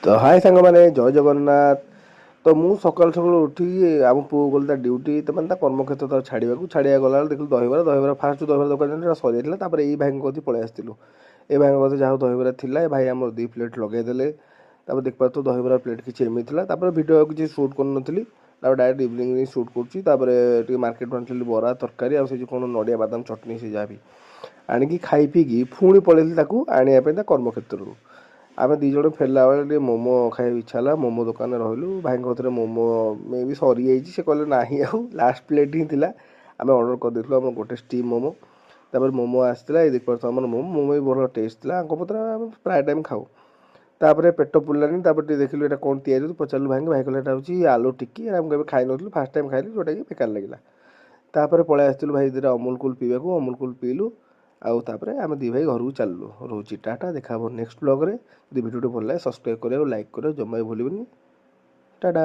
ତ ହାଏ ସାଙ୍ଗମାନେ ଜୟ ଜଗନ୍ନାଥ। ତ ମୁଁ ସକାଳୁ ସକାଳୁ ଉଠିକି ଆମ ପୁଅ ଗଲି ତା ଡ୍ୟୁଟି ତ ମାନେ ତା କର୍ମକ୍ଷେତ୍ର ତାକୁ ଛାଡ଼ିବାକୁ ଗଲାବେଳେ ଦେଖିଲୁ ଦହିବରା ଫାଷ୍ଟ ଦହିବରା ଦୋକାନ ସେଇଟା ସରିଯାଇଥିଲା। ତାପରେ ଏଇ ଭାଇଙ୍କ କତିକି ପଳେଇ ଆସିଥିଲୁ। ଏ ଭାଇଙ୍କ କତିରେ ଯାହା ହଉ ଦହିବରା ଥିଲା, ଏ ଭାଇ ଆମର 2 ପ୍ଲେଟ୍ ଲଗେଇଦେଲେ। ତାପରେ ଦେଖିପାରୁଥିବୁ ଦହିବରା ପ୍ଲେଟ୍ କିଛି ଏମିତି ଥିଲା। ତାପରେ ଭିଡ଼ିଓ କିଛି ସୁଟ୍ କରିନଥିଲି, ତାପରେ ଡାଇରେକ୍ଟ ଇଭିନିଂରେ ସୁଟ୍ କରୁଛି। ତାପରେ ଟିକେ ମାର୍କେଟରୁ ଆଣିଥିଲି ବରା ତରକାରୀ ଆଉ ସେ ଯେଉଁ କ'ଣ ନଡ଼ିଆ ବାଦାମ ଚଟଣି ସେ ଯାହା ବି ଆଣିକି ଖାଇ ପିଇକି ପୁଣି ପଳେଇଥିଲି ତାକୁ ଆଣିବା ପାଇଁ ତା କର୍ମକ୍ଷେତ୍ରରୁ। ଆମେ 2 ଜଣ ଫେରିଲା ବେଳେ ଟିକେ ମୋମୋ ଖାଇବାକୁ ଇଚ୍ଛା ହେଲା, ମୋମୋ ଦୋକାନରେ ରହିଲୁ। ଭାଇଙ୍କ କତିରେ ମୋମୋ ମେ ବି ସରିଯାଇଛି, ସେ କହିଲେ ନାହିଁ ଆଉ ଲାଷ୍ଟ ପ୍ଲେଟ୍ ହିଁ ଥିଲା। ଆମେ ଅର୍ଡ଼ର କରିଦେଇଥିଲୁ ଆମର ଗୋଟେ ଷ୍ଟିମ୍ ମୋମୋ। ତାପରେ ମୋମୋ ଆସିଥିଲା, ଏଇ ଦେଖିପାରୁଥିବ ଆମର ମୋମୋ ବି ଭଲ ଟେଷ୍ଟ ଥିଲା। ଆଙ୍କ ପତ୍ର ଆମେ ପ୍ରାୟ ଟାଇମ୍ ଖାଉ। ତାପରେ ପେଟ ପୁରିଲାନି, ତାପରେ ଟିକେ ଦେଖିଲୁ ଏଇଟା କ'ଣ ତିଆରି ହେଉଛି, ପଚାରିଲୁ ଭାଇଙ୍କୁ। ଭାଇ କହିଲେ ଏଇଟା ହେଉଛି ଆଲୁ ଟିକି, ଆମେ କେବେ ଖାଇନଥିଲୁ, ଫାଷ୍ଟ ଟାଇମ୍ ଖାଇଲୁ, ଯେଉଁଟାକି ବେକାର ଲାଗିଲା। ତାପରେ ପଳେଇ ଆସିଥିଲୁ ଭାଇ ଦୁଇଟା ଅମୁଲ କୁଲ୍ ପିଇବାକୁ, ଅମୁଲ କୁଲ୍ ପିଇଲୁ। ଆଉ ତାପରେ ଆମେ 2 ଭାଇ ଘରକୁ ଚାଲିଲୁ। ରହୁଛି ଟାଟା, ଦେଖା ହେବ ନେକ୍ସଟ ବ୍ଲଗ୍ରେ। ଯଦି ଭିଡ଼ିଓଟି ଭଲ ଲାଗେ ସବସ୍କ୍ରାଇବ୍ କରିବାକୁ, ଲାଇକ୍ କରିବାକୁ ଜମା ବି ଭୁଲିବନି। ଟାଟା।